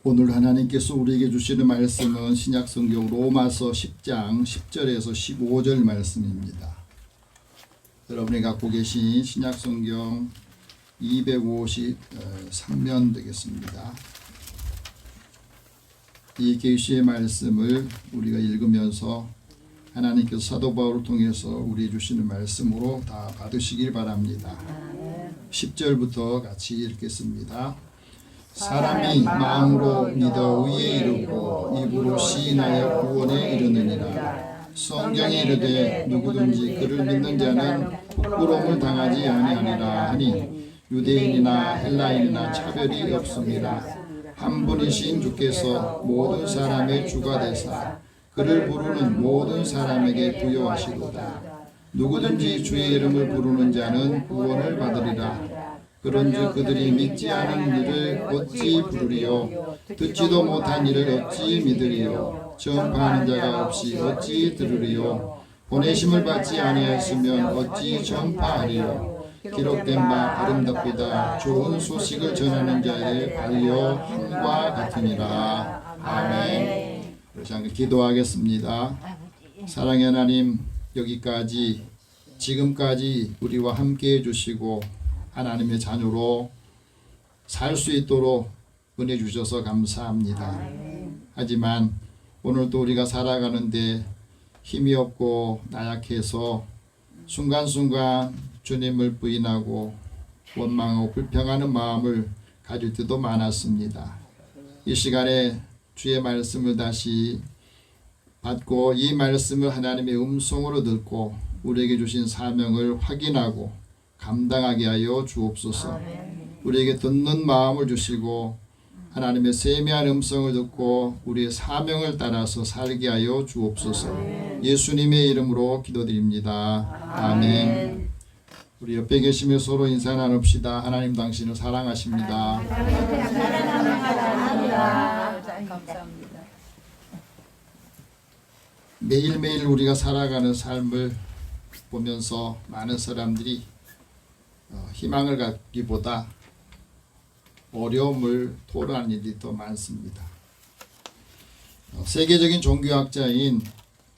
오늘 하나님께서 우리에게 주시는 말씀은 신약성경 로마서 10장 10절에서 15절 말씀입니다. 여러분이 갖고 계신 신약성경 253면 되겠습니다. 이 계시의 말씀을 우리가 읽으면서 하나님께서 사도 바울을 통해서 우리 주시는 말씀으로 다 받으시길 바랍니다. 10절부터 같이 읽겠습니다. 사람이 마음으로 믿어 의에 이르고 입으로 시인하여 구원에 이르느니라. 성경에 이르되 누구든지 그를 믿는 자는 부끄러움을 당하지 아니하니라 하니 유대인이나 헬라인이나 차별이 없습니다. 한 분이신 주께서 모든 사람의 주가 되사 그를 부르는 모든 사람에게 부여하시도다. 누구든지 주의 이름을 부르는 자는 구원을 받으리라. 그런즉 그들이 믿지 않은 일을 어찌 부르리요? 듣지도 못한 일을 어찌 믿으리요? 전파하는 자가 없이 어찌 들으리요? 보내심을 받지 아니하였으면 어찌 전파하리요? 기록된 바 아름답고다 좋은 소식을 전하는 자의 반려함과 같으니라. 아멘. 그래서 한번 기도하겠습니다. 사랑의 하나님, 여기까지 지금까지 우리와 함께 해주시고 하나님의 자녀로 살 수 있도록 은혜 주셔서 감사합니다. 하지만 오늘도 우리가 살아가는데 힘이 없고 나약해서 순간순간 주님을 부인하고 원망하고 불평하는 마음을 가질 때도 많았습니다. 이 시간에 주의 말씀을 다시 받고 이 말씀을 하나님의 음성으로 듣고 우리에게 주신 사명을 확인하고 감당하게 하여 주옵소서. 우리에게 듣는 마음을 주시고 하나님의 세미한 음성을 듣고 우리의 사명을 따라서 살게 하여 주옵소서. 예수님의 이름으로 기도드립니다. 아멘. 우리 옆에 계시며 서로 인사 나눕시다. 하나님 당신을 사랑하십니다. 감사합니다. 매일매일 우리가 살아가는 삶을 보면서 많은 사람들이 희망을 갖기보다 어려움을 토로하는 일이 더 많습니다. 세계적인 종교학자인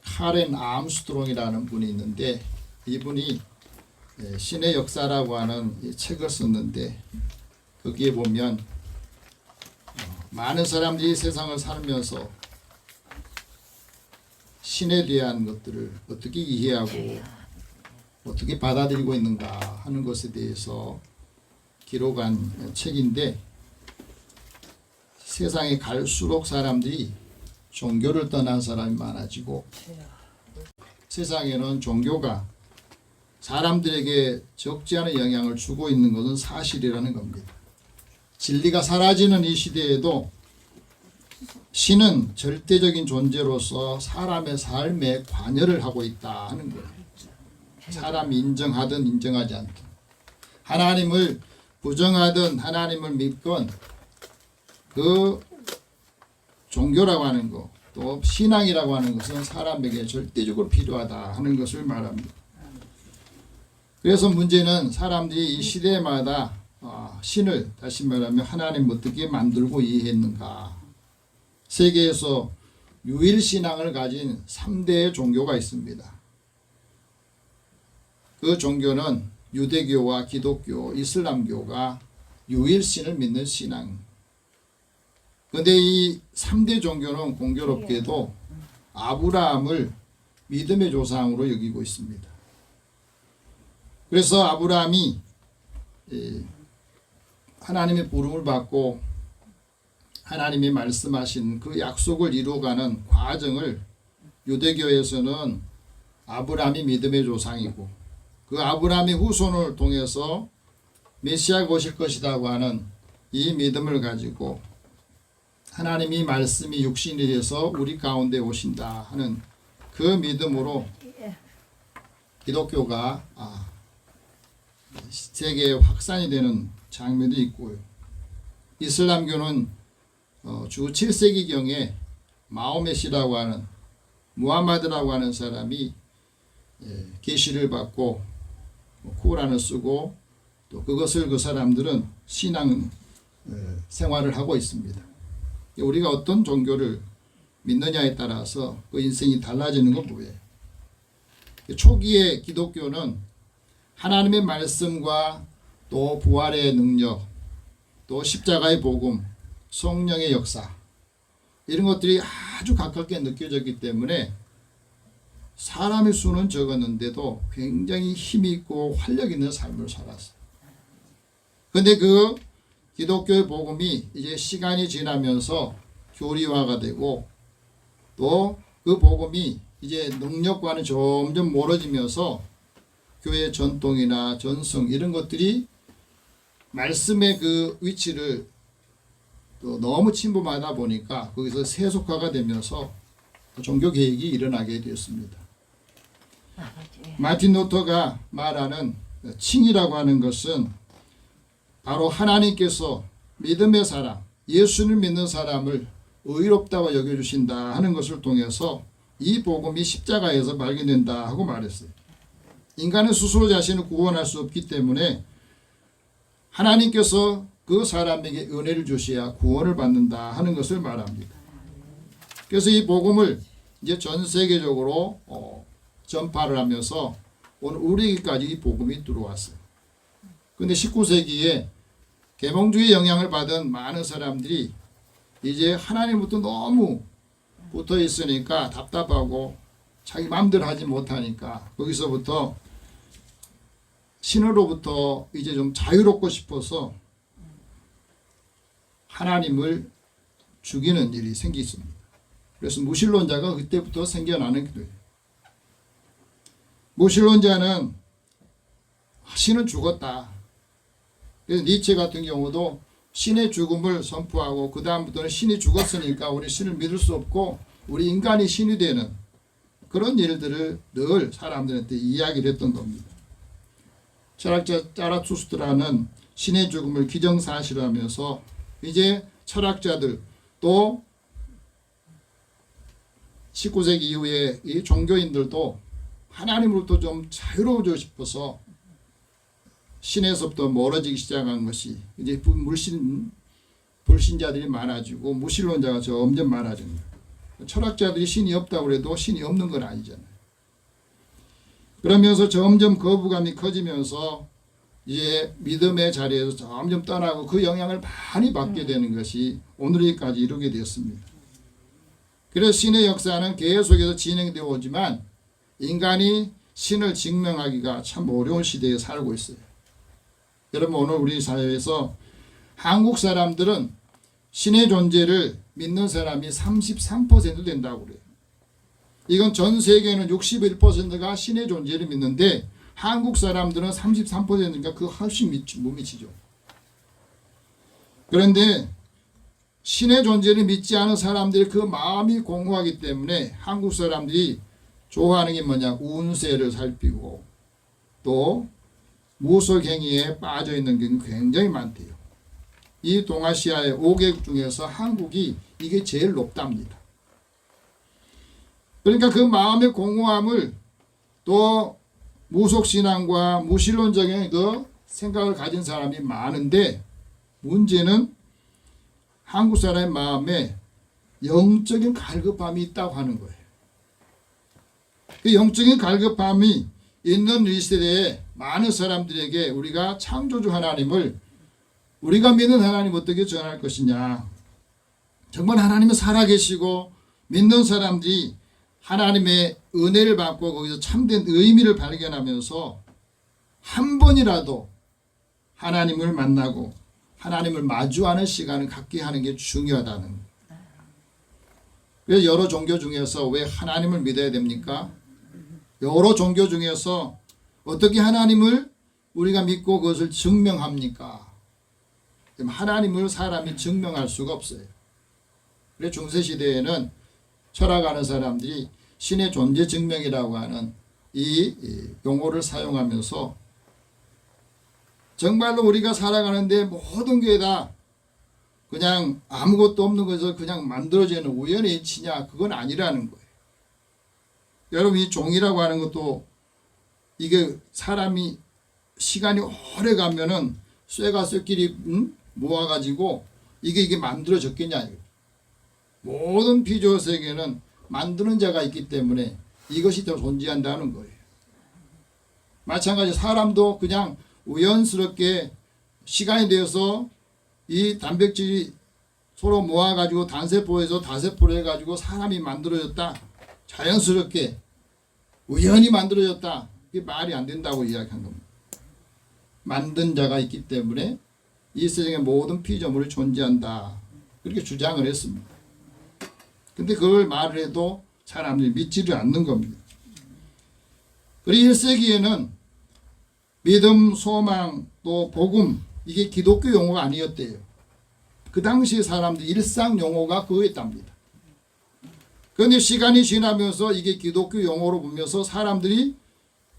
카렌 암스트롱이라는 분이 있는데 이분이 신의 역사라고 하는 책을 썼는데 거기에 보면 많은 사람들이 세상을 살면서 신에 대한 것들을 어떻게 이해하고 어떻게 받아들이고 있는가 하는 것에 대해서 기록한 책인데 세상에 갈수록 사람들이 종교를 떠난 사람이 많아지고 세상에는 종교가 사람들에게 적지 않은 영향을 주고 있는 것은 사실이라는 겁니다. 진리가 사라지는 이 시대에도 신은 절대적인 존재로서 사람의 삶에 관여를 하고 있다 하는 거예요. 사람이 인정하든 인정하지 않든 하나님을 부정하든 하나님을 믿건 그 종교라고 하는 것 또 신앙이라고 하는 것은 사람에게 절대적으로 필요하다 하는 것을 말합니다. 그래서 문제는 사람들이 이 시대마다 신을 다시 말하면 하나님 어떻게 만들고 이해했는가. 세계에서 유일신앙을 가진 3대의 종교가 있습니다. 그 종교는 유대교와 기독교, 이슬람교가 유일신을 믿는 신앙. 그런데 이 3대 종교는 공교롭게도 아브라함을 믿음의 조상으로 여기고 있습니다. 그래서 아브라함이 하나님의 부름을 받고 하나님이 말씀하신 그 약속을 이루어가는 과정을 유대교에서는 아브라함이 믿음의 조상이고 그 아브라함의 후손을 통해서 메시아가 오실 것이라고 하는 이 믿음을 가지고 하나님이 말씀이 육신이 돼서 우리 가운데 오신다 하는 그 믿음으로 기독교가 세계에 확산이 되는 장면도 있고요. 이슬람교는 주 7세기경에 마호멧이라고 하는 무함마드라고 하는 사람이 계시를 받고 코란을 쓰고 또 그것을 그 사람들은 신앙 생활을 하고 있습니다. 우리가 어떤 종교를 믿느냐에 따라서 그 인생이 달라지는 건 뭐예요? 초기의 기독교는 하나님의 말씀과 또 부활의 능력, 또 십자가의 복음, 성령의 역사 이런 것들이 아주 가깝게 느껴졌기 때문에 사람의 수는 적었는데도 굉장히 힘있고 활력 있는 삶을 살았어요. 그런데 그 기독교의 복음이 이제 시간이 지나면서 교리화가 되고 또 그 복음이 이제 능력과는 점점 멀어지면서 교회 전통이나 전승 이런 것들이 말씀의 그 위치를 또 너무 침범하다 보니까 거기서 세속화가 되면서 종교 개혁이 일어나게 되었습니다. 마틴 루터가 말하는 칭이라고 하는 것은 바로 하나님께서 믿음의 사람, 예수를 믿는 사람을 의롭다고 여겨주신다 하는 것을 통해서 이 복음이 십자가에서 발견된다 하고 말했어요. 인간은 스스로 자신을 구원할 수 없기 때문에 하나님께서 그 사람에게 은혜를 주셔야 구원을 받는다 하는 것을 말합니다. 그래서 이 복음을 이제 전 세계적으로 전파를 하면서 오늘 우리에게까지 이 복음이 들어왔어요. 그런데 19세기에 계몽주의 영향을 받은 많은 사람들이 이제 하나님부터 너무 붙어 있으니까 답답하고 자기 마음대로 하지 못하니까 거기서부터 신으로부터 이제 좀 자유롭고 싶어서 하나님을 죽이는 일이 생겼습니다. 그래서 무신론자가 그때부터 생겨나는 거예요. 무신론자는 신은 죽었다. 그래서 니체 같은 경우도 신의 죽음을 선포하고 그 다음부터는 신이 죽었으니까 우리 신을 믿을 수 없고 우리 인간이 신이 되는 그런 일들을 늘 사람들한테 이야기를 했던 겁니다. 철학자 자라투스트라는 신의 죽음을 기정사실화하면서 이제 철학자들 또 19세기 이후에 이 종교인들도 하나님으로부터 좀 자유로워지고 싶어서 신에서부터 멀어지기 시작한 것이 이제 불신자들이 많아지고 무신론자가 점점 많아집니다. 철학자들이 신이 없다고 해도 신이 없는 건 아니잖아요. 그러면서 점점 거부감이 커지면서 이제 믿음의 자리에서 점점 떠나고 그 영향을 많이 받게 되는 것이 오늘까지 이르게 되었습니다. 그래서 신의 역사는 계속해서 진행되어 오지만 인간이 신을 증명하기가 참 어려운 시대에 살고 있어요. 여러분 오늘 우리 사회에서 한국 사람들은 신의 존재를 믿는 사람이 33% 된다고 그래요. 이건 전 세계는 61%가 신의 존재를 믿는데 한국 사람들은 33%니까 그 훨씬 못 미치죠. 그런데 신의 존재를 믿지 않은 사람들이 그 마음이 공허하기 때문에 한국 사람들이 좋아하는 게 뭐냐, 운세를 살피고 또 무속행위에 빠져 있는 게 굉장히 많대요. 이 동아시아의 5개국 중에서 한국이 이게 제일 높답니다. 그러니까 그 마음의 공허함을 또 무속신앙과 무신론적인 그 생각을 가진 사람이 많은데 문제는 한국 사람의 마음에 영적인 갈급함이 있다고 하는 거예요. 그 영적인 갈급함이 있는 이 시대에 많은 사람들에게 우리가 창조주 하나님을 우리가 믿는 하나님 어떻게 전할 것이냐. 정말 하나님은 살아계시고 믿는 사람들이 하나님의 은혜를 받고 거기서 참된 의미를 발견하면서 한 번이라도 하나님을 만나고 하나님을 마주하는 시간을 갖게 하는 게 중요하다는 거예요. 그래서 여러 종교 중에서 왜 하나님을 믿어야 됩니까? 여러 종교 중에서 어떻게 하나님을 우리가 믿고 그것을 증명합니까? 하나님을 사람이 증명할 수가 없어요. 그래서 중세시대에는 철학하는 사람들이 신의 존재 증명이라고 하는 이 용어를 사용하면서 정말로 우리가 살아가는데 모든 게 다 그냥 아무것도 없는 것을 그냥 만들어지는 우연의 이치냐, 그건 아니라는 거예요. 여러분 이 종이라고 하는 것도 이게 사람이 시간이 오래 가면은 쇠가 쇠끼리 모아가지고 이게 만들어졌겠냐. 모든 피조 세계는 만드는 자가 있기 때문에 이것이 더 존재한다는 거예요. 마찬가지 사람도 그냥 우연스럽게 시간이 되어서 이 단백질이 서로 모아가지고 단세포에서 다세포로 해가지고 사람이 만들어졌다. 자연스럽게 우연히 만들어졌다. 그게 말이 안 된다고 이야기한 겁니다. 만든 자가 있기 때문에 이 세상의 모든 피조물이 존재한다. 그렇게 주장을 했습니다. 근데 그걸 말을 해도 사람들이 믿지를 않는 겁니다. 그리고 1세기에는 믿음, 소망, 또 복음 이게 기독교 용어가 아니었대요. 그 당시 사람들 일상 용어가 그거였답니다. 그런데 시간이 지나면서 이게 기독교 용어로 보면서 사람들이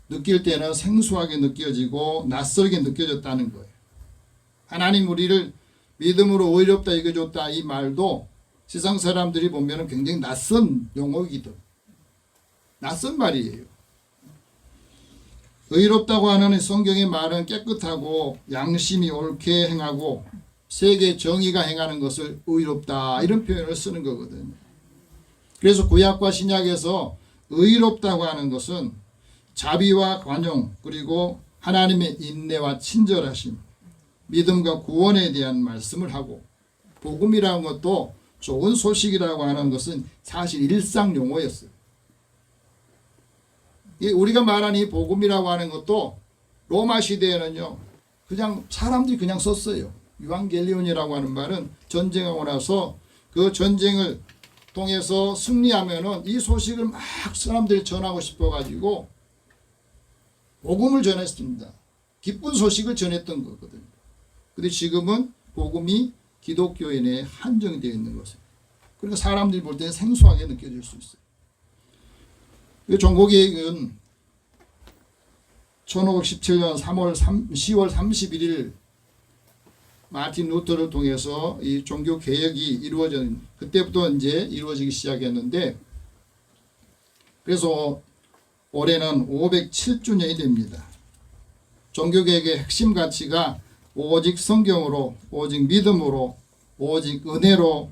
느낄 때는 생소하게 느껴지고 낯설게 느껴졌다는 거예요. 하나님 우리를 믿음으로 의롭다 이겨줬다 이 말도 세상 사람들이 보면 굉장히 낯선 용어이기도 낯선 말이에요. 의롭다고 하는 성경의 말은 깨끗하고 양심이 옳게 행하고 세계 정의가 행하는 것을 의롭다 이런 표현을 쓰는 거거든요. 그래서 구약과 신약에서 의롭다고 하는 것은 자비와 관용 그리고 하나님의 인내와 친절하심 믿음과 구원에 대한 말씀을 하고 복음이라는 것도 좋은 소식이라고 하는 것은 사실 일상 용어였어요. 우리가 말하는 이 복음이라고 하는 것도 로마 시대에는요 그냥 사람들이 그냥 썼어요. 유앙겔리온이라고 하는 말은 전쟁하고 나서 그 전쟁을 통해서 승리하면은 이 소식을 막 사람들이 전하고 싶어 가지고 복음을 전했습니다. 기쁜 소식을 전했던 거거든요. 근데 지금은 복음이 기독교인에 한정되어 있는 것이에요. 그러니까 사람들이 볼 때는 생소하게 느껴질 수 있어요. 종고개혁은 1517년 10월 31일 마틴 루터를 통해서 이 종교 개혁이 이루어진 그때부터 이제 이루어지기 시작했는데 그래서 올해는 507주년이 됩니다. 종교 개혁의 핵심 가치가 오직 성경으로 오직 믿음으로 오직 은혜로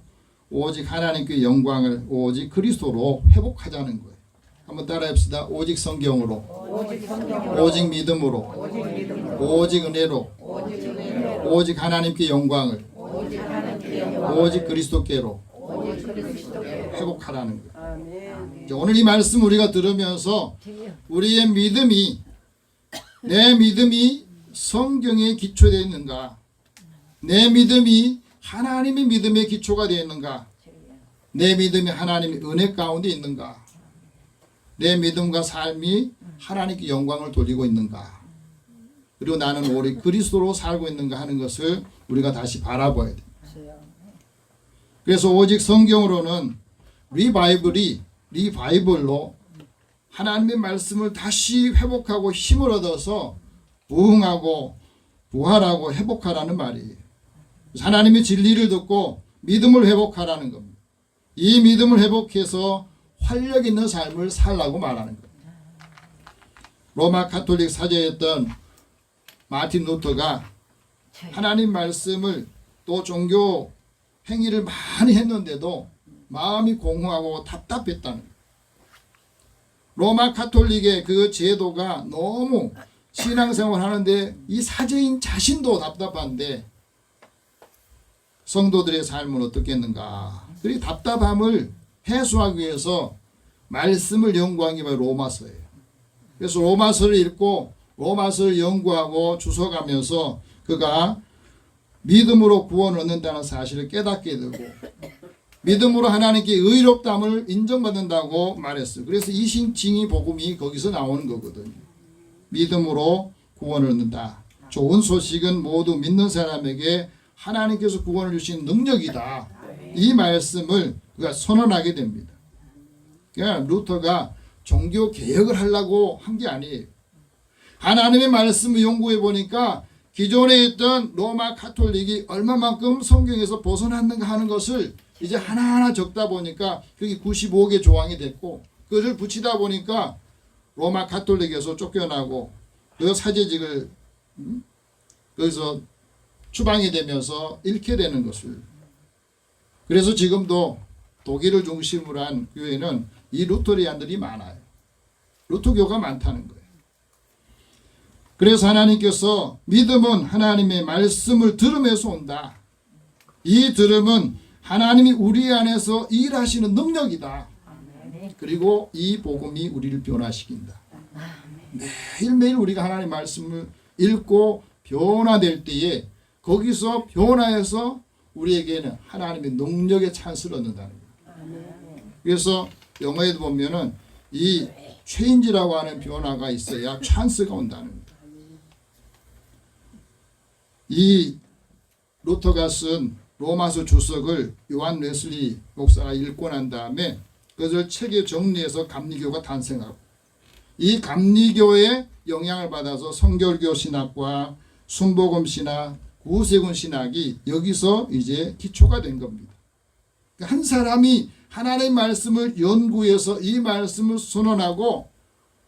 오직 하나님께 영광을 오직 그리스도로 회복하자는 거예요. 한번 따라합시다. 오직 성경으로 오직 믿음으로 오직 은혜로 오직 하나님께 영광을 오직 그리스도께로 회복하라는 거예요. 오늘 이 말씀 우리가 들으면서 우리의 믿음이 내 믿음이 성경에 기초되어 있는가 내 믿음이 하나님의 믿음의 기초가 되어 있는가 내 믿음이 하나님의 은혜 가운데 있는가 내 믿음과 삶이 하나님께 영광을 돌리고 있는가 그리고 나는 오직 그리스도로 살고 있는가 하는 것을 우리가 다시 바라봐야 됩니다. 그래서 오직 성경으로는 리바이벌로 하나님의 말씀을 다시 회복하고 힘을 얻어서 부흥하고 부활하고 회복하라는 말이에요. 하나님의 진리를 듣고 믿음을 회복하라는 겁니다. 이 믿음을 회복해서 활력 있는 삶을 살라고 말하는 거예요. 로마 가톨릭 사제였던 마틴 루터가 하나님 말씀을 또 종교 행위를 많이 했는데도 마음이 공허하고 답답했다는 거예요. 로마 가톨릭의 그 제도가 너무 신앙생활 하는데 이 사제인 자신도 답답한데 성도들의 삶은 어떻겠는가. 그리고 답답함을 해소하기 위해서 말씀을 연구한 게 바로 로마서예요. 그래서 로마서를 읽고 로마서를 연구하고 주워가면서 그가 믿음으로 구원을 얻는다는 사실을 깨닫게 되고 믿음으로 하나님께 의롭다함을 인정받는다고 말했어요. 그래서 이신칭의 복음이 거기서 나오는 거거든요. 믿음으로 구원을 얻는다. 좋은 소식은 모두 믿는 사람에게 하나님께서 구원을 주신 능력이다. 이 말씀을 그가 선언하게 됩니다. 그러니까 루터가 종교 개혁을 하려고 한 게 아니에요. 하나님의 말씀을 연구해 보니까 기존에 있던 로마 가톨릭이 얼마만큼 성경에서 벗어났는가 하는 것을 이제 하나하나 적다 보니까 그게 95개 조항이 됐고 그것을 붙이다 보니까 로마 가톨릭에서 쫓겨나고 그 사제직을 거기서 추방이 되면서 잃게 되는 것을 그래서 지금도 독일을 중심으로 한 교회는 이 루터리안들이 많아요. 루터교가 많다는 거예요. 그래서 하나님께서 믿음은 하나님의 말씀을 들음에서 온다. 이 들음은 하나님이 우리 안에서 일하시는 능력이다. 그리고 이 복음이 우리를 변화시킨다. 매일매일 우리가 하나님의 말씀을 읽고 변화될 때에 거기서 변화해서 우리에게는 하나님의 능력의 찬스를 얻는다는 거예요. 그래서 영어에도 보면은 이 체인지라고 하는 변화가 있어야 찬스가 온다는 거예요. 이 루터가 쓴 로마서 주석을 요한 웨슬리 목사가 읽고 난 다음에 그것을 책에 정리해서 감리교가 탄생하고 이 감리교의 영향을 받아서 성결교 신학과 순복음 신학, 구세군 신학이 여기서 이제 기초가 된 겁니다. 한 사람이 하나님의 말씀을 연구해서 이 말씀을 선언하고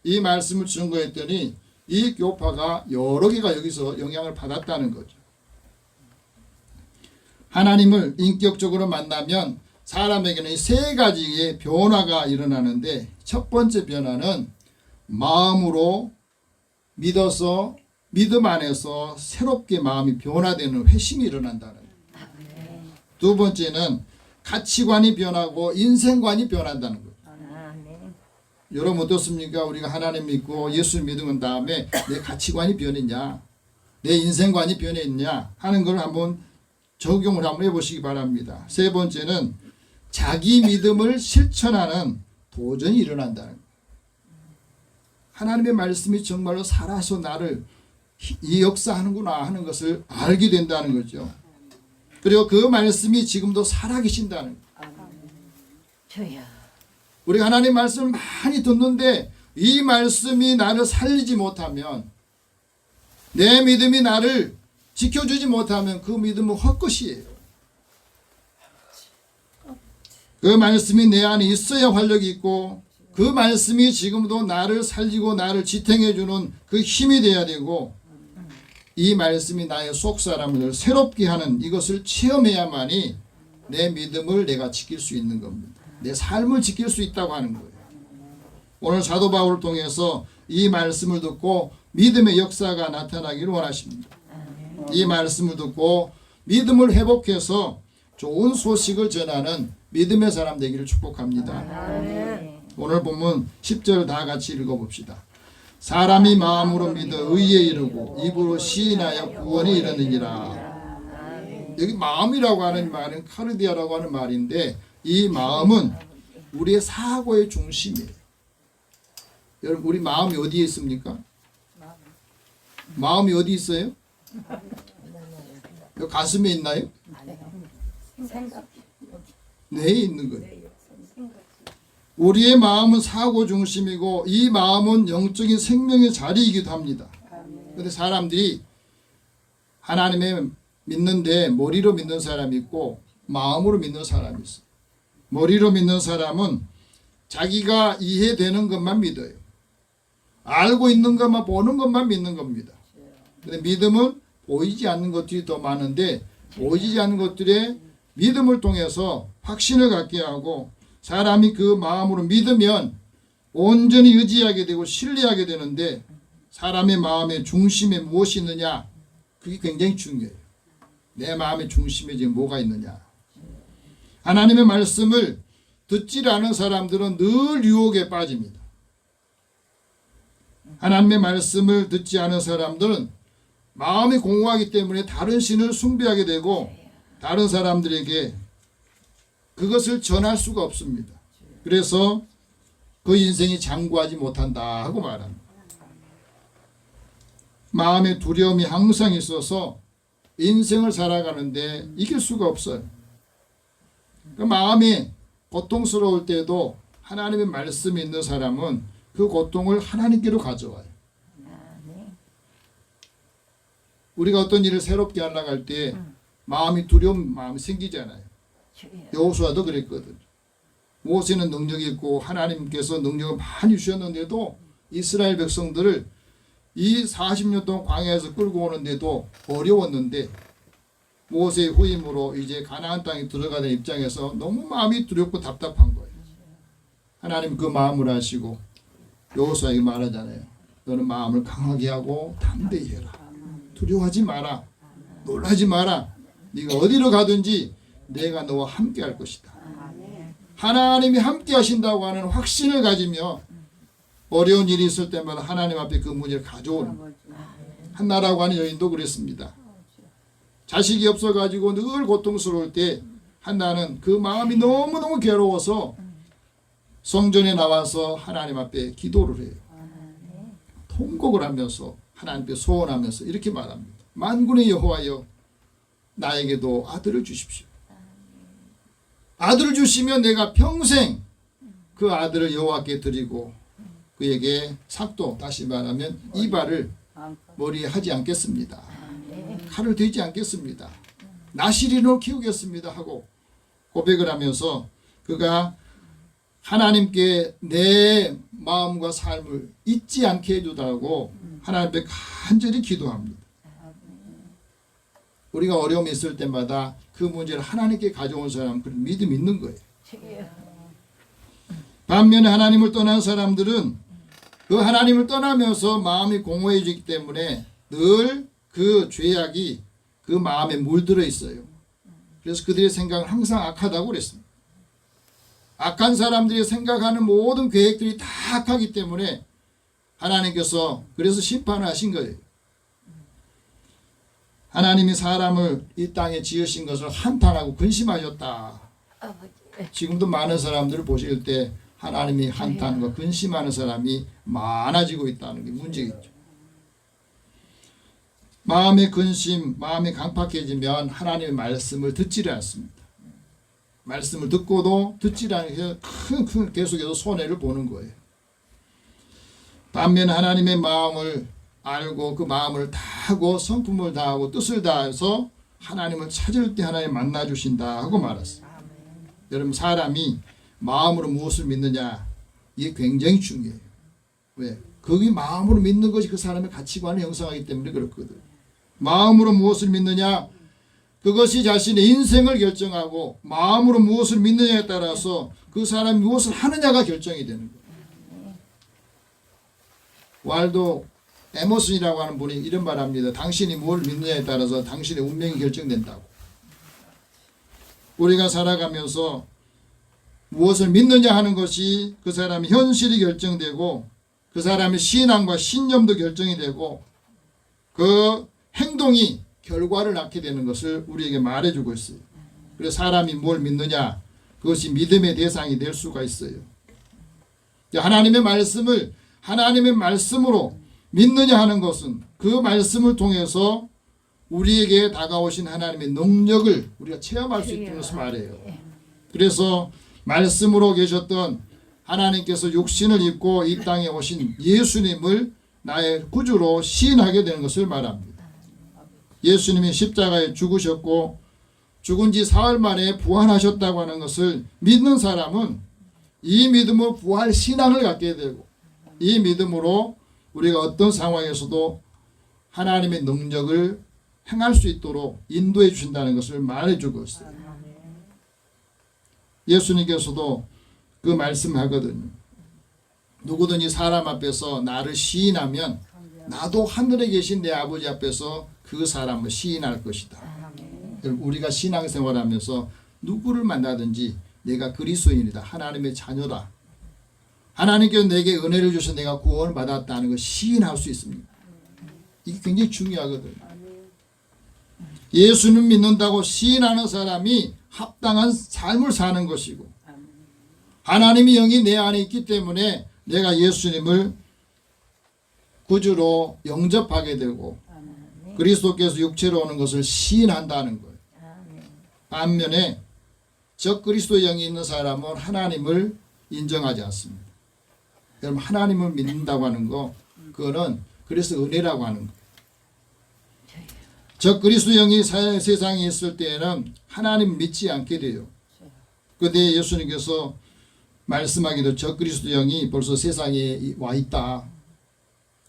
이 말씀을 증거했더니 이 교파가 여러 개가 여기서 영향을 받았다는 거죠. 하나님을 인격적으로 만나면 사람에게는 세 가지의 변화가 일어나는데 첫 번째 변화는 마음으로 믿어서 믿음 안에서 새롭게 마음이 변화되는 회심이 일어난다는 거예요. 두 번째는 가치관이 변하고 인생관이 변한다는 거예요. 여러분 어떻습니까? 우리가 하나님 믿고 예수 믿은 다음에 내 가치관이 변했냐, 내 인생관이 변했냐 하는 걸 한번 적용을 한번 해보시기 바랍니다. 세 번째는 자기 믿음을 실천하는 도전이 일어난다는 거예요. 하나님의 말씀이 정말로 살아서 나를 이 역사하는구나 하는 것을 알게 된다는 거죠. 그리고 그 말씀이 지금도 살아계신다는 거예요. 우리가 하나님의 말씀을 많이 듣는데 이 말씀이 나를 살리지 못하면, 내 믿음이 나를 지켜주지 못하면 그 믿음은 헛것이에요. 그 말씀이 내 안에 있어야 활력이 있고 그 말씀이 지금도 나를 살리고 나를 지탱해주는 그 힘이 되어야 되고 이 말씀이 나의 속사람을 새롭게 하는 이것을 체험해야만이 내 믿음을 내가 지킬 수 있는 겁니다. 내 삶을 지킬 수 있다고 하는 거예요. 오늘 사도 바울을 통해서 이 말씀을 듣고 믿음의 역사가 나타나기를 원하십니다. 이 말씀을 듣고 믿음을 회복해서 좋은 소식을 전하는 믿음의 사람 되기를 축복합니다. 오늘 본문 10절 다 같이 읽어봅시다. 사람이 마음으로 믿어 의에 이르고 입으로 시인하여 구원에 이르느니라. 여기 마음이라고 하는 말은 카르디아라고 하는 말인데 이 마음은 우리의 사고의 중심이에요. 여러분 우리 마음이 어디에 있습니까? 마음이 어디 있어요? 여기 가슴에 있나요? 뇌에 있는 거예요. 우리의 마음은 사고 중심이고 이 마음은 영적인 생명의 자리이기도 합니다. 그런데 사람들이 하나님의 믿는데 머리로 믿는 사람이 있고 마음으로 믿는 사람이 있어요. 머리로 믿는 사람은 자기가 이해되는 것만 믿어요. 알고 있는 것만, 보는 것만 믿는 겁니다. 근데 믿음은 보이지 않는 것들이 더 많은데 보이지 않는 것들의 믿음을 통해서 확신을 갖게 하고 사람이 그 마음으로 믿으면 온전히 의지하게 되고 신뢰하게 되는데 사람의 마음의 중심에 무엇이 있느냐? 그게 굉장히 중요해요. 내 마음의 중심에 지금 뭐가 있느냐? 하나님의 말씀을 듣지 않은 사람들은 늘 유혹에 빠집니다. 하나님의 말씀을 듣지 않은 사람들은 마음이 공허하기 때문에 다른 신을 숭배하게 되고 다른 사람들에게 그것을 전할 수가 없습니다. 그래서 그 인생이 장구하지 못한다 하고 말합니다. 마음의 두려움이 항상 있어서 인생을 살아가는데 이길 수가 없어요. 그 마음이 고통스러울 때도 하나님의 말씀이 있는 사람은 그 고통을 하나님께로 가져와요. 우리가 어떤 일을 새롭게 하려고 할 때 마음이 두려운 마음이 생기잖아요. 여호수아도 그랬거든요. 모세는 능력이 있고 하나님께서 능력을 많이 주셨는데도 이스라엘 백성들을 이 40년 동안 광야에서 끌고 오는데도 어려웠는데 모세의 후임으로 이제 가나안 땅에 들어가는 입장에서 너무 마음이 두렵고 답답한 거예요. 하나님 그 마음을 아시고 여호수아에게 말하잖아요. 너는 마음을 강하게 하고 담대히 해라. 두려워하지 마라. 놀라지 마라. 네가 어디로 가든지 내가 너와 함께 할 것이다. 하나님이 함께 하신다고 하는 확신을 가지며 어려운 일이 있을 때마다 하나님 앞에 그 문제를 가져오는 거예요. 한나라고 하는 여인도 그랬습니다. 자식이 없어가지고 늘 고통스러울 때 한나는 그 마음이 너무너무 괴로워서 성전에 나와서 하나님 앞에 기도를 해요. 통곡을 하면서 하나님께 소원하면서 이렇게 말합니다. 만군의 여호와여, 나에게도 아들을 주십시오. 아들을 주시면 내가 평생 그 아들을 여호와께 드리고 그에게 삭도, 다시 말하면 이발을 머리에 하지 않겠습니다. 칼을 들지 않겠습니다. 나시린으로 키우겠습니다 하고 고백을 하면서 그가 하나님께 내 마음과 삶을 잊지 않게 해주다고 하나님께 간절히 기도합니다. 우리가 어려움이 있을 때마다 그 문제를 하나님께 가져온 사람, 그런 믿음이 있는 거예요. 반면에 하나님을 떠난 사람들은 그 하나님을 떠나면서 마음이 공허해지기 때문에 늘 그 죄악이 그 마음에 물들어 있어요. 그래서 그들의 생각은 항상 악하다고 그랬습니다. 악한 사람들이 생각하는 모든 계획들이 다 악하기 때문에 하나님께서 그래서 심판을 하신 거예요. 하나님이 사람을 이 땅에 지으신 것을 한탄하고 근심하셨다. 지금도 많은 사람들을 보실 때 하나님이 한탄과 근심하는 사람이 많아지고 있다는 게 문제겠죠. 마음의 근심, 마음이 강팍해지면 하나님의 말씀을 듣지를 않습니다. 말씀을 듣고도 듣지 않으면 큰 계속해서 손해를 보는 거예요. 반면 하나님의 마음을 알고 그 마음을 다하고 성품을 다하고 뜻을 다해서 하나님을 찾을 때 하나님 만나 주신다 하고 말했어요. 여러분, 사람이 마음으로 무엇을 믿느냐, 이게 굉장히 중요해요. 왜? 그게 마음으로 믿는 것이 그 사람의 가치관을 형성하기 때문에 그렇거든. 마음으로 무엇을 믿느냐, 그것이 자신의 인생을 결정하고 마음으로 무엇을 믿느냐에 따라서 그 사람이 무엇을 하느냐가 결정이 되는 거예요. 왈도 에머슨이라고 하는 분이 이런 말합니다. 당신이 뭘 믿느냐에 따라서 당신의 운명이 결정된다고. 우리가 살아가면서 무엇을 믿느냐 하는 것이 그 사람의 현실이 결정되고 그 사람의 신앙과 신념도 결정이 되고 그 행동이 결과를 낳게 되는 것을 우리에게 말해주고 있어요. 그래서 사람이 뭘 믿느냐, 그것이 믿음의 대상이 될 수가 있어요. 하나님의 말씀을 하나님의 말씀으로 믿느냐 하는 것은 그 말씀을 통해서 우리에게 다가오신 하나님의 능력을 우리가 체험할 수 있다는 것을 말해요. 그래서 말씀으로 계셨던 하나님께서 육신을 입고 이 땅에 오신 예수님을 나의 구주로 시인하게 되는 것을 말합니다. 예수님이 십자가에 죽으셨고 죽은 지 사흘 만에 부활하셨다고 하는 것을 믿는 사람은 이 믿음으로 부활 신앙을 갖게 되고 이 믿음으로 우리가 어떤 상황에서도 하나님의 능력을 행할 수 있도록 인도해 주신다는 것을 말해주고 있어요. 예수님께서도 그 말씀하거든요. 누구든지 사람 앞에서 나를 시인하면 나도 하늘에 계신 내 아버지 앞에서 그 사람을 시인할 것이다. 우리가 신앙생활하면서 누구를 만나든지 내가 그리스도인이다. 하나님의 자녀다. 하나님께서 내게 은혜를 주셔서 내가 구원을 받았다는 걸 시인할 수 있습니다. 이게 굉장히 중요하거든요. 예수님 믿는다고 시인하는 사람이 합당한 삶을 사는 것이고 하나님의 영이 내 안에 있기 때문에 내가 예수님을 구주로 영접하게 되고 그리스도께서 육체로 오는 것을 시인한다는 거예요. 반면에 적 그리스도 영이 있는 사람은 하나님을 인정하지 않습니다. 여러분, 하나님을 믿는다고 하는 거, 그거는 그래서 은혜라고 하는 거예요. 적 그리스도 영이 세상에 있을 때에는 하나님 믿지 않게 돼요. 그런데 예수님께서 말씀하기도 적 그리스도 영이 벌써 세상에 와 있다.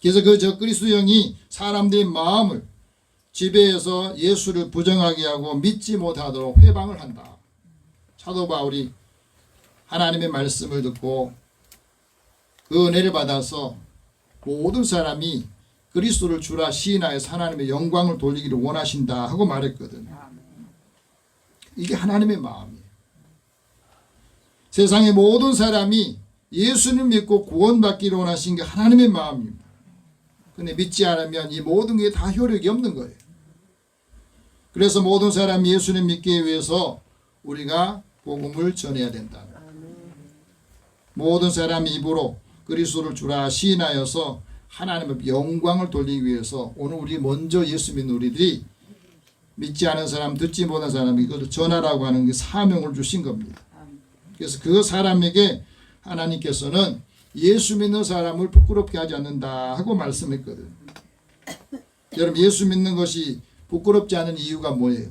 그래서 그 적 그리스도 영이 사람들의 마음을 지배해서 예수를 부정하게 하고 믿지 못하도록 회방을 한다. 사도 바울이 하나님의 말씀을 듣고 그 은혜를 받아서 모든 사람이 그리스도를 주라 시인하여서 하나님의 영광을 돌리기를 원하신다 하고 말했거든. 이게 하나님의 마음이에요. 세상의 모든 사람이 예수님 믿고 구원받기를 원하신 게 하나님의 마음입니다. 근데 믿지 않으면 이 모든 게 다 효력이 없는 거예요. 그래서 모든 사람이 예수님 믿기 위해서 우리가 복음을 전해야 된다. 모든 사람 입으로 그리스도를 주라 시인하여서 하나님의 영광을 돌리기 위해서 오늘 우리 먼저 예수 믿는 우리들이 믿지 않은 사람, 듣지 못한 사람이 이것을 전하라고 하는 게 사명을 주신 겁니다. 그래서 그 사람에게 하나님께서는 예수 믿는 사람을 부끄럽게 하지 않는다 하고 말씀했거든. 여러분, 예수 믿는 것이 부끄럽지 않은 이유가 뭐예요?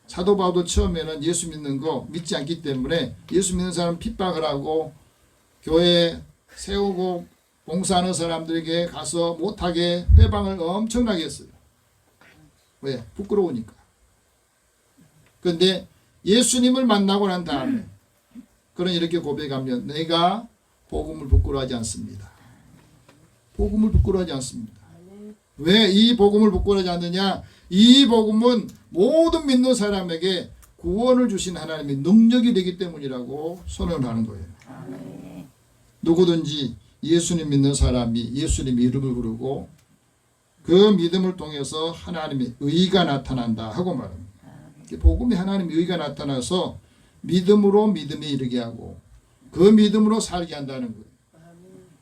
사도 바울도 처음에는 예수 믿는 거 믿지 않기 때문에 예수 믿는 사람 핍박을 하고 교회 세우고 봉사하는 사람들에게 가서 못하게 회방을 엄청나게 했어요. 왜? 부끄러우니까. 그런데 예수님을 만나고 난 다음에 그런 이렇게 고백하면 내가 복음을 부끄러워하지 않습니다. 복음을 부끄러워하지 않습니다. 왜 이 복음을 부끄러워하지 않느냐? 이 복음은 모든 믿는 사람에게 구원을 주신 하나님의 능력이 되기 때문이라고 선언하는 거예요. 누구든지 예수님 믿는 사람이 예수님 이름을 부르고 그 믿음을 통해서 하나님의 의가 나타난다 하고 말합니다. 복음이 하나님의 의가 나타나서 믿음으로 믿음에 이르게 하고 그 믿음으로 살게 한다는 거예요.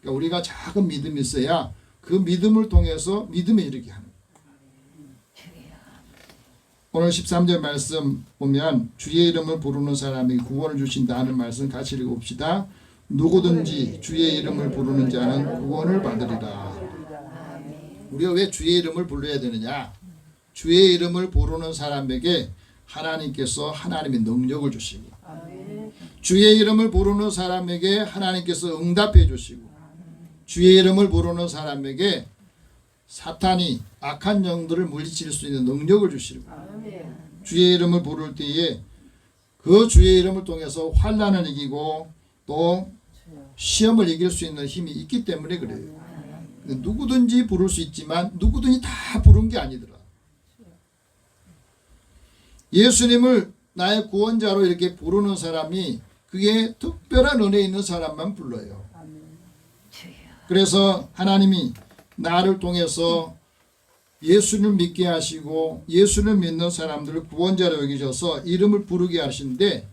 그러니까 우리가 작은 믿음이 있어야 그 믿음을 통해서 믿음에 이르게 하는 거예요. 오늘 13절 말씀 보면 주의 이름을 부르는 사람이 구원을 주신다 하는 말씀 같이 읽어봅시다. 누구든지 주의 이름을 부르는 자는 구원을 받으리라. 우리가 왜 주의 이름을 불러야 되느냐? 주의 이름을 부르는 사람에게 하나님께서 하나님의 능력을 주시고 주의 이름을 부르는 사람에게 하나님께서 응답해 주시고 주의 이름을 부르는 사람에게 사탄이 악한 영들을 물리칠 수 있는 능력을 주시고 주의 이름을 부를 때에 그 주의 이름을 통해서 환난을 이기고 또 시험을 이길 수 있는 힘이 있기 때문에 그래요. 누구든지 부를 수 있지만 누구든지 다 부른 게 아니더라. 예수님을 나의 구원자로 이렇게 부르는 사람이 그게 특별한 은혜 있는 사람만 불러요. 그래서 하나님이 나를 통해서 예수를 믿게 하시고 예수를 믿는 사람들을 구원자로 여기셔서 이름을 부르게 하시는데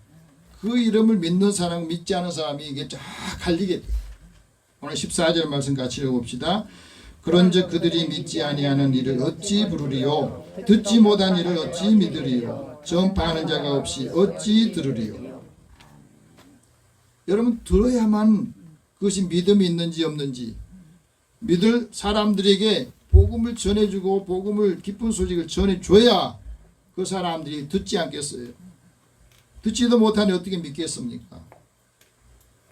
그 이름을 믿는 사람, 믿지 않은 사람이 이게 쫙 갈리게 돼요. 오늘 14절 말씀 같이 읽어봅시다. 그런즉 그들이 믿지 아니하는 이를 어찌 부르리요? 듣지 못한 이를 어찌 믿으리요? 전파하는 자가 없이 어찌 들으리요? 여러분, 들어야만 그것이 믿음이 있는지 없는지 믿을 사람들에게 복음을 전해주고 복음을 기쁜 소식을 전해줘야 그 사람들이 듣지 않겠어요? 듣지도 못하니 어떻게 믿겠습니까?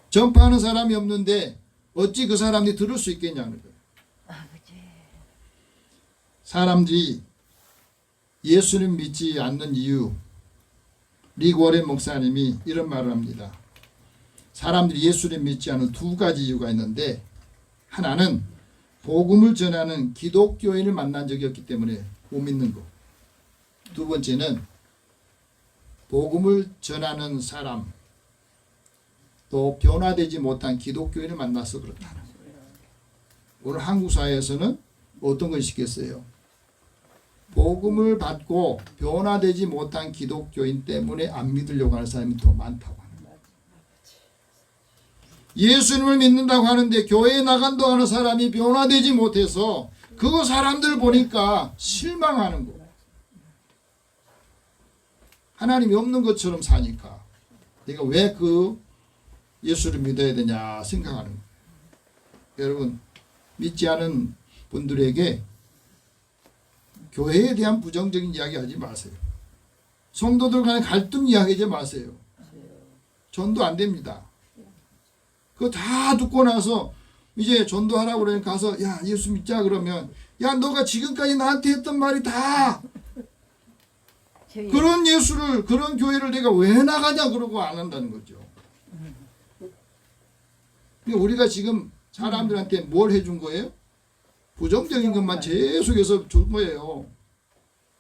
전파하는 사람이 없는데 어찌 그 사람들이 들을 수 있겠냐는 거예요. 사람들이 예수님 믿지 않는 이유, 리그 워렌 목사님이 이런 말을 합니다. 사람들이 예수님 믿지 않는 두 가지 이유가 있는데 하나는 복음을 전하는 기독교인을 만난 적이 없기 때문에 못 믿는 거. 두 번째는 복음을 전하는 사람, 또 변화되지 못한 기독교인을 만나서 그렇다는 거예요. 오늘 한국 사회에서는 어떤 것이 있겠어요? 복음을 받고 변화되지 못한 기독교인 때문에 안 믿으려고 하는 사람이 더 많다고 하는 거예요. 예수님을 믿는다고 하는데 교회에 나간다고 하는 사람이 변화되지 못해서 그 사람들 보니까 실망하는 거예요. 하나님이 없는 것처럼 사니까 내가 왜 그 예수를 믿어야 되냐 생각하는 거예요. 여러분, 믿지 않은 분들에게 교회에 대한 부정적인 이야기 하지 마세요. 성도들 간의 갈등 이야기하지 마세요. 전도 안 됩니다. 그거 다 듣고 나서 이제 전도하라고 그러니까 가서 야 예수 믿자 그러면 야 너가 지금까지 나한테 했던 말이 다 그런 예수를 그런 교회를 내가 왜 나가냐 그러고 안 한다는 거죠. 그러니까 우리가 지금 사람들한테 뭘 해준 거예요? 부정적인 것만 계속해서 준 거예요.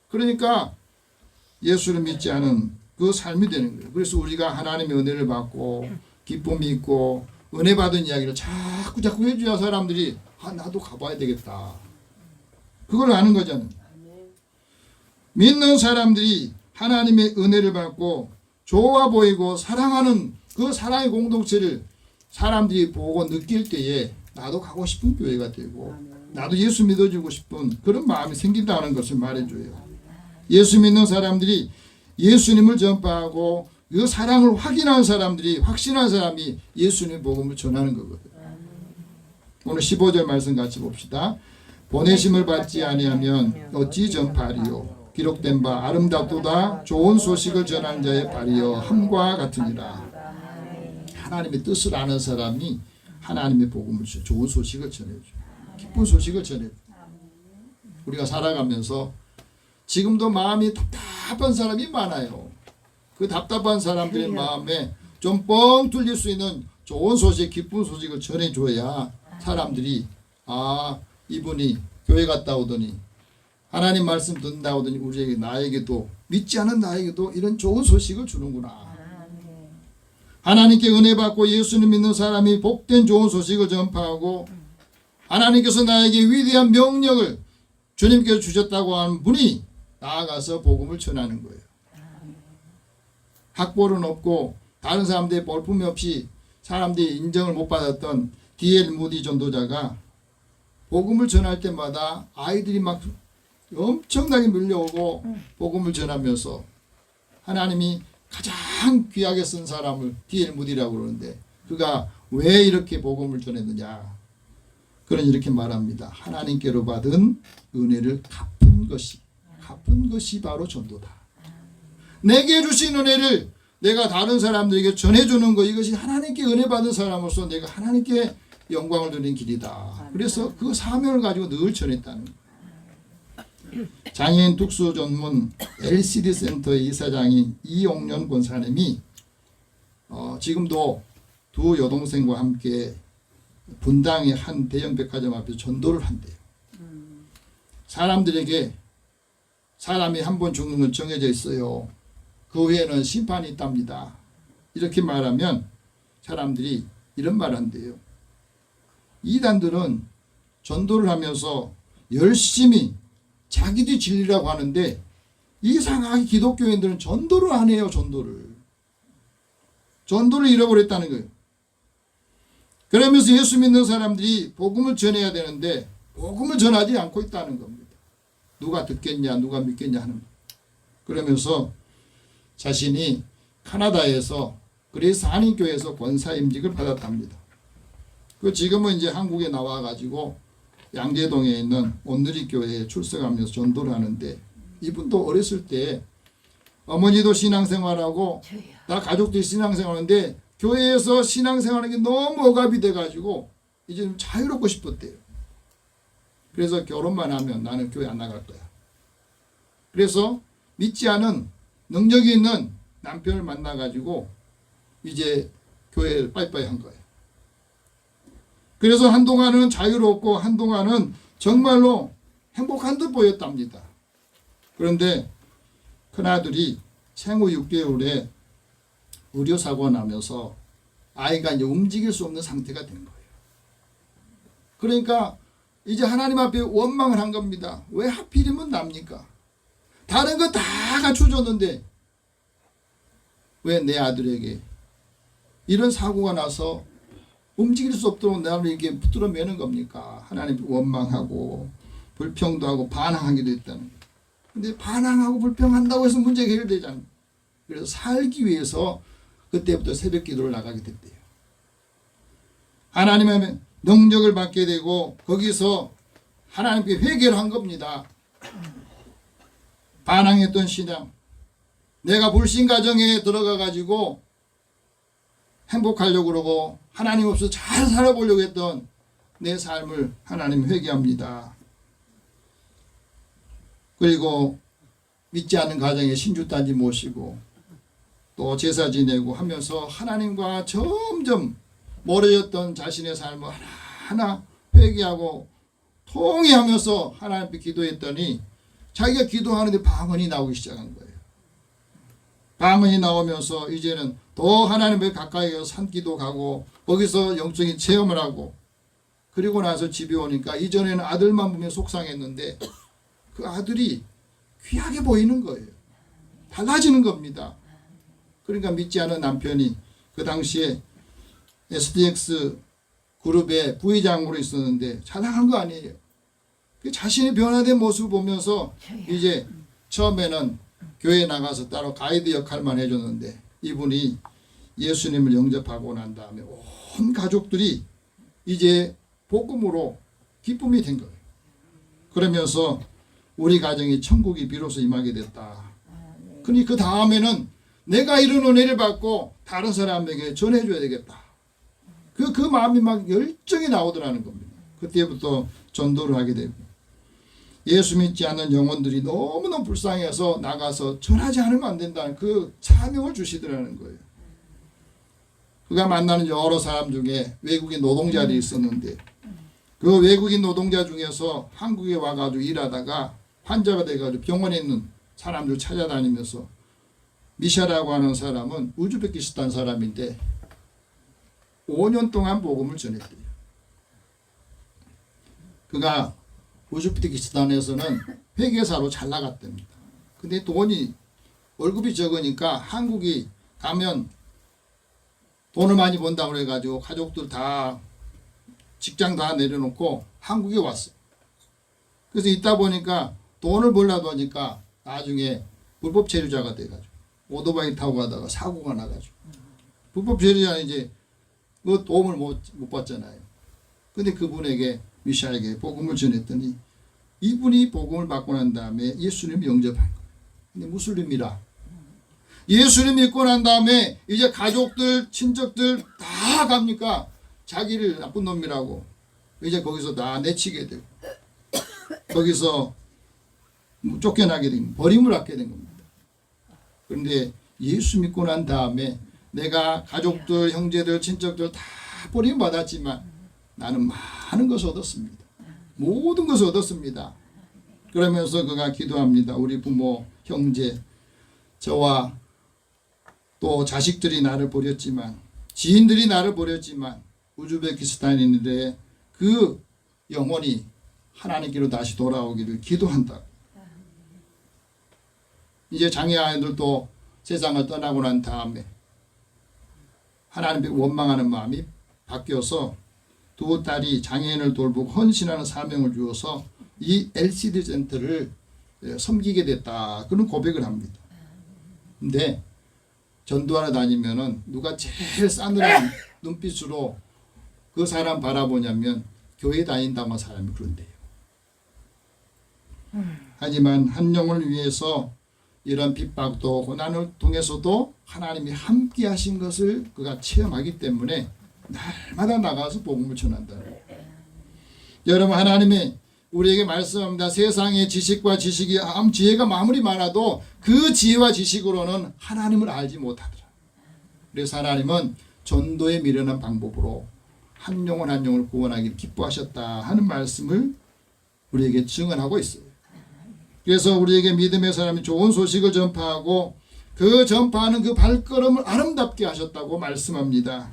그러니까 예수를 믿지 않은 그 삶이 되는 거예요. 그래서 우리가 하나님의 은혜를 받고 기쁨이 있고 은혜 받은 이야기를 자꾸 해줘야 사람들이 아 나도 가봐야 되겠다. 그걸 아는 거잖아요. 믿는 사람들이 하나님의 은혜를 받고 좋아 보이고 사랑하는 그 사랑의 공동체를 사람들이 보고 느낄 때에 나도 가고 싶은 교회가 되고 나도 예수 믿어주고 싶은 그런 마음이 생긴다는 것을 말해줘요. 예수 믿는 사람들이 예수님을 전파하고 그 사랑을 확인한 사람들이 확신한 사람이 예수님의 복음을 전하는 거거든요. 오늘 15절 말씀 같이 봅시다. 보내심을 받지 아니하면 어찌 전파하리요. 기록된 바 아름답도다 좋은 소식을 전하는 자의 발이여 함과 같으니라. 하나님의 뜻을 아는 사람이 하나님의 복음을 좋은 소식을 전해줘. 기쁜 소식을 전해줘. 우리가 살아가면서 지금도 마음이 답답한 사람이 많아요. 그 답답한 사람들의 마음에 좀 뻥 뚫릴 수 있는 좋은 소식, 기쁜 소식을 전해줘야 사람들이 아 이분이 교회 갔다 오더니 하나님 말씀 듣는다 오더니 우리에게 나에게도 믿지 않은 나에게도 이런 좋은 소식을 주는구나. 하나님께 은혜 받고 예수님 믿는 사람이 복된 좋은 소식을 전파하고 하나님께서 나에게 위대한 명령을 주님께서 주셨다고 하는 분이 나아가서 복음을 전하는 거예요. 학벌은 없고 다른 사람들의 볼품이 없이 사람들이 인정을 못 받았던 D.L. 무디 전도자가 복음을 전할 때마다 아이들이 막 엄청나게 밀려오고 복음을 전하면서 하나님이 가장 귀하게 쓴 사람을 D.L. 무디라고 그러는데 그가 왜 이렇게 복음을 전했느냐. 그는 이렇게 말합니다. 하나님께로 받은 은혜를 갚은 것이 바로 전도다. 내게 주신 은혜를 내가 다른 사람들에게 전해주는 것 이것이 하나님께 은혜 받은 사람으로서 내가 하나님께 영광을 드리는 길이다. 그래서 그 사명을 가지고 늘 전했다는 거예요. 장애인 특수 전문 LCD 센터의 이사장인 이용년 권사님이 지금도 두 여동생과 함께 분당의 한 대형 백화점 앞에서 전도를 한대요. 사람들에게 사람이 한 번 죽는 건 정해져 있어요. 그 후에는 심판이 있답니다. 이렇게 말하면 사람들이 이런 말 한대요. 이단들은 전도를 하면서 열심히 자기들이 진리라고 하는데 이상하게 기독교인들은 전도를 안 해요. 전도를 잃어버렸다는 거예요. 그러면서 예수 믿는 사람들이 복음을 전해야 되는데 복음을 전하지 않고 있다는 겁니다. 누가 듣겠냐 누가 믿겠냐 하는 거예요. 그러면서 자신이 캐나다에서 그레이스 한인교회에서 권사임직을 받았답니다. 그 지금은 이제 한국에 나와가지고 양재동에 있는 온누리교회에 출석하면서 전도를 하는데 이분도 어렸을 때 어머니도 신앙생활하고 다 가족들이 신앙생활하는데 교회에서 신앙생활하는 게 너무 억압이 돼가지고 이제 좀 자유롭고 싶었대요. 그래서 결혼만 하면 나는 교회 안 나갈 거야. 그래서 믿지 않은 능력이 있는 남편을 만나가지고 이제 교회를 빠이빠이 한 거예요. 그래서 한동안은 자유롭고 한동안은 정말로 행복한 듯 보였답니다. 그런데 큰아들이 생후 6개월에 의료사고가 나면서 아이가 이제 움직일 수 없는 상태가 된 거예요. 그러니까 이제 하나님 앞에 원망을 한 겁니다. 왜 하필이면 납니까? 다른 거 다 갖춰줬는데 왜 내 아들에게 이런 사고가 나서 움직일 수 없도록 나를 이렇게 붙들어 매는 겁니까? 하나님 원망하고 불평도 하고 반항하기도 했다는 거예요. 근데 반항하고 불평한다고 해서 문제가 해결되지 않아요. 그래서 살기 위해서 그때부터 새벽 기도를 나가게 됐대요. 하나님의 능력을 받게 되고 거기서 하나님께 회개를 한 겁니다. 반항했던 신앙, 내가 불신 가정에 들어가 가지고 행복하려고 그러고 하나님 없어서 잘 살아보려고 했던 내 삶을 하나님 회개합니다. 그리고 믿지 않는 가정에 신주단지 모시고 또 제사 지내고 하면서 하나님과 점점 멀어졌던 자신의 삶을 하나하나 회개하고 통회하면서 하나님 앞에 기도했더니 자기가 기도하는데 방언이 나오기 시작한 거예요. 방언이 나오면서 이제는 더 하나님에 가까이 가서 산기도 가고 거기서 영적인 체험을 하고 그리고 나서 집에 오니까 이전에는 아들만 보면 속상했는데 그 아들이 귀하게 보이는 거예요. 달라지는 겁니다. 그러니까 믿지 않은 남편이 그 당시에 SDX 그룹의 부회장으로 있었는데 잘 나간 거 아니에요. 그 자신의 변화된 모습을 보면서 이제 처음에는 교회에 나가서 따로 가이드 역할만 해줬는데 이분이 예수님을 영접하고 난 다음에 온 가족들이 이제 복음으로 기쁨이 된 거예요. 그러면서 우리 가정이 천국이 비로소 임하게 됐다. 그러니 그 다음에는 내가 이런 은혜를 받고 다른 사람에게 전해줘야 되겠다. 그 마음이 막 열정이 나오더라는 겁니다. 그때부터 전도를 하게 되고 예수 믿지 않는 영혼들이 너무너무 불쌍해서 나가서 전하지 않으면 안 된다는 그 사명을 주시더라는 거예요. 그가 만나는 여러 사람 중에 외국인 노동자들이 있었는데 그 외국인 노동자 중에서 한국에 와가지고 일하다가 환자가 돼가지고 병원에 있는 사람들 찾아다니면서 미샤라고 하는 사람은 우즈베키스탄 사람인데 5년 동안 복음을 전했대요. 그가 우즈베키스탄에서는 회계사로 잘 나갔답니다. 근데 돈이 월급이 적으니까 한국이 가면 돈을 많이 번다고 그래가지고 가족들 다 직장 다 내려놓고 한국에 왔어요. 그래서 있다 보니까 돈을 벌려다 보니까 나중에 불법 체류자가 돼가지고 오토바이 타고 가다가 사고가 나가지고 불법 체류자는 이제 그 도움을 못 받잖아요. 근데 그분에게 미샤에게 복음을 전했더니 이분이 복음을 받고 난 다음에 예수님을 영접한 거예요. 근데 무슬림이라 예수님 믿고 난 다음에 이제 가족들 친척들 다 갑니까 자기를 나쁜 놈이라고 이제 거기서 다 내치게 되고 거기서 쫓겨나게 된 버림을 받게 된 겁니다. 그런데 예수 믿고 난 다음에 내가 가족들 형제들 친척들 다 버림받았지만 나는 많은 것을 얻었습니다. 모든 것을 얻었습니다. 그러면서 그가 기도합니다. 우리 부모 형제 저와 또 자식들이 나를 버렸지만 지인들이 나를 버렸지만 우즈베키스탄인들의 그 영혼이 하나님께로 다시 돌아오기를 기도한다. 이제 장애 아이들도 세상을 떠나고 난 다음에 하나님께 원망하는 마음이 바뀌어서 두 딸이 장애인을 돌보고 헌신하는 사명을 주어서 이 LCD 센터를 섬기게 됐다. 그런 고백을 합니다. 근데 전도하러 다니면은 누가 제일 싸늘한 눈빛으로 그 사람 바라보냐면 교회 다닌다고 한 사람이 그런데요. 하지만 한 영혼을 위해서 이런 핍박도 고난을 통해서도 하나님이 함께 하신 것을 그가 체험하기 때문에 날마다 나가서 복음을 전한다. 여러분 하나님이 우리에게 말씀합니다. 세상의 지식과 지식이 지혜가 아무리 많아도 그 지혜와 지식으로는 하나님을 알지 못하더라. 그래서 하나님은 전도에 미련한 방법으로 한 영혼 한 영혼을 구원하기를 기뻐하셨다 하는 말씀을 우리에게 증언하고 있어요. 그래서 우리에게 믿음의 사람이 좋은 소식을 전파하고 그 전파하는 그 발걸음을 아름답게 하셨다고 말씀합니다.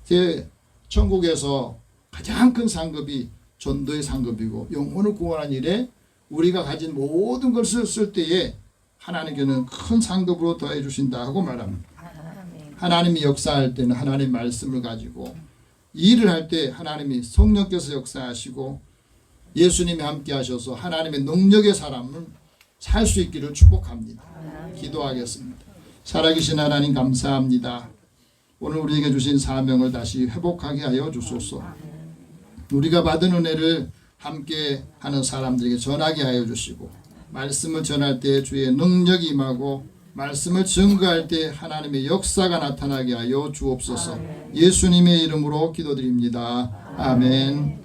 제 천국에서 가장 큰 상급이 전도의 상급이고 영혼을 구원하는 일에 우리가 가진 모든 것을 쓸 때에 하나님께는 큰 상급으로 더해 주신다 하고 말합니다. 하나님이 역사할 때는 하나님의 말씀을 가지고 일을 할 때 하나님이 성령께서 역사하시고 예수님이 함께 하셔서 하나님의 능력의 사람을 살 수 있기를 축복합니다. 기도하겠습니다. 살아계신 하나님 감사합니다. 오늘 우리에게 주신 사명을 다시 회복하게 하여 주소서. 우리가 받은 은혜를 함께 하는 사람들에게 전하게 하여 주시고 말씀을 전할 때 주의 능력이 임하고 말씀을 증거할 때 하나님의 역사가 나타나게 하여 주옵소서. 예수님의 이름으로 기도드립니다. 아멘.